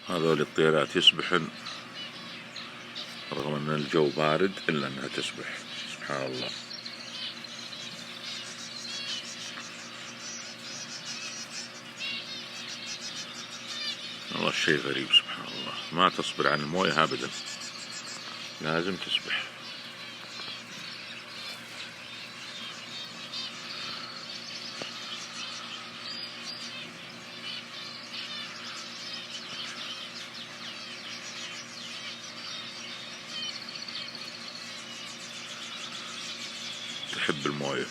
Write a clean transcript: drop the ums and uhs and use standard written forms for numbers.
هذول الطيرات يسبحن رغم ان الجو بارد الا انها تسبح. سبحان الله. والله الشيء غريب سبحان الله، ما تصبر عن المويه ابدا، لازم تسبح. تحب المويه.